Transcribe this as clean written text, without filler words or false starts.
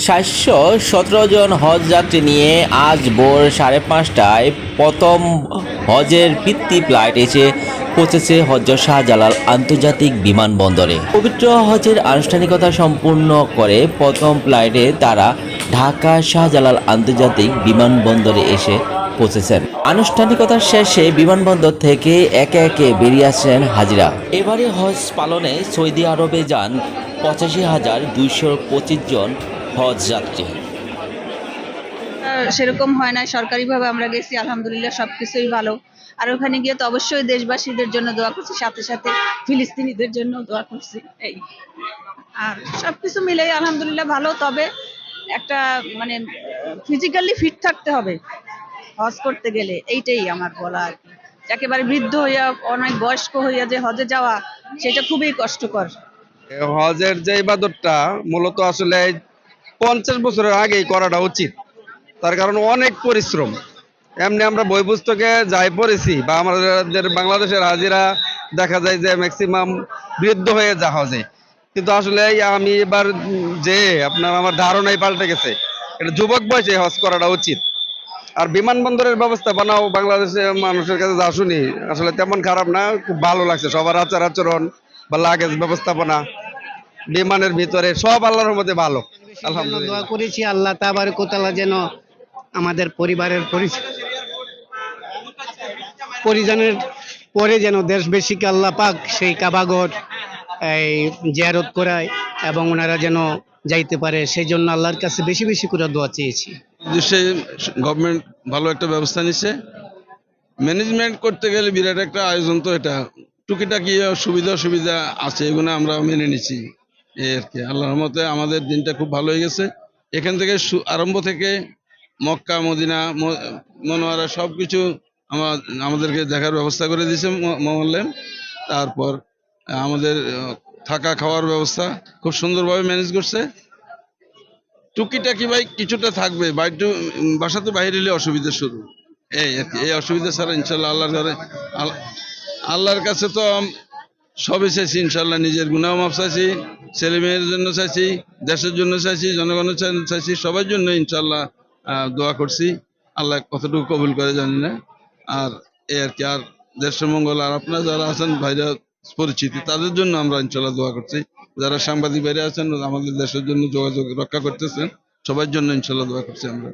717 জন হজ যাত্রী নিয়ে আজ ভোর 5:30টায় প্রথম হজের ফিরতি ফ্লাইট এসে পৌঁছেছে হজরত শাহজালাল আন্তর্জাতিক বিমানবন্দরে। পবিত্র হজের আনুষ্ঠানিকতা সম্পূর্ণ করে প্রথম ফ্লাইটে তারা ঢাকা শাহজালাল আন্তর্জাতিক বিমানবন্দরে এসে পৌঁছেছেন। আনুষ্ঠানিকতার শেষে বিমানবন্দর থেকে একে একে বেরিয়ে আসেন হাজিরা। এবারে হজ পালনে সৌদি আরবে যান 85,225 জন হজ যাত্রী। সেরকম হয় না, সরকারিভাবে আমরা গেছি, আলহামদুলিল্লাহ সবকিছুই ভালো। আর ওখানে গিয়ে তো অবশ্যই দেশবাসীদের জন্য দোয়া করছি, সাথে সাথে ফিলিস্তিনিদের জন্য দোয়া করছি। এই আর সবকিছু মিলেই আলহামদুলিল্লাহ ভালো। তবে একটা মানে ফিজিক্যালি ফিট থাকতে হবে হজ করতে গেলে, এইটাই আমার বলা আর কি। একেবারে বৃদ্ধ হইয়া অনেক বয়স্ক হইয়া যে হজে যাওয়া, সেটা খুবই কষ্টকর। হজের যে ইবাদতটা মূলত আসলে 50 বছরের আগেই করাটা উচিত। তার কারণ অনেক পরিশ্রম। এমনি আমরা বই পুস্তকে যাই পড়েছি বা আমাদের বাংলাদেশের হাজিরা দেখা যায় যে ম্যাক্সিমাম বৃদ্ধ হয়ে যা হজে, কিন্তু আসলে আমি এবার যে আমার ধারণাই পাল্টে গেছে, এটা যুবক বয়সে হজ করাটা উচিত। আর বিমানবন্দরের ব্যবস্থাপনাও বাংলাদেশের মানুষের কাছে যা শুনি আসলে তেমন খারাপ না, খুব ভালো লাগছে। সবার আচার আচরণ বা লাগেজ ব্যবস্থাপনা বিমানের ভিতরে সব আল্লাহর মধ্যে ভালো। আলহামদুলিল্লাহ দোয়া করেছি আল্লাহ তাবারক ওয়া তাআলা যেন আমাদের পরিবারের পরিজনের পরে যেন দেশবাসীকে আল্লাহ পাক সেই কাবাঘর এই জিয়ারত করায় এবং ওনারা যেন যাইতে পারে, সেই জন্য আল্লাহর কাছে বেশি বেশি করে দোয়া চেয়েছি। দেশে গভর্নমেন্ট ভালো একটা ব্যবস্থা নিচ্ছে। ম্যানেজমেন্ট করতে গেলে বিরাট একটা আয়োজন, তো এটা টুকিটাকি সুবিধা আছে, এগুলো আমরা মেনে নিচ্ছি। এই আর কি, আল্লাহর রহমতে আমাদের দিনটা খুব ভালো হয়ে গেছে। এখান থেকে আরম্ভ থেকে মক্কা মদিনা মনোয়ারা সবকিছু আমাদেরকে দেখার ব্যবস্থা করে দিয়েছে মোল্লেম। তারপর আমাদের থাকা খাওয়ার ব্যবস্থা খুব সুন্দরভাবে ম্যানেজ করছে। টুকিটাকি ভাই কিছুটা থাকবে, বাসাতে বাইরে এলে অসুবিধা শুরু, এই আর কি। এই অসুবিধা ছাড়া ইনশাল্লাহ আল্লাহর কাছে তো সবই চাইছি ইনশাল্লাহ। নিজের গুনাহ মাফ চাইছি, ছেলে মেয়ের জন্য চাইছি, দেশের জন্য চাইছি, জনগণের চাইছি, সবার জন্য ইনশাল্লাহ দোয়া করছি। আল্লাহ কতটুকু কবুল করে জানি না। আর এই আর কি, আর দেশের মঙ্গল। আর আপনারা যারা আছেন ভাইরা পরিচিতি, তাদের জন্য আমরা ইনশাল্লাহ দোয়া করছি। যারা সাংবাদিক বাইরে আছেন আমাদের দেশের জন্য যোগাযোগ রক্ষা করতেছেন, সবার জন্য ইনশাল্লাহ দোয়া করছি আমরা।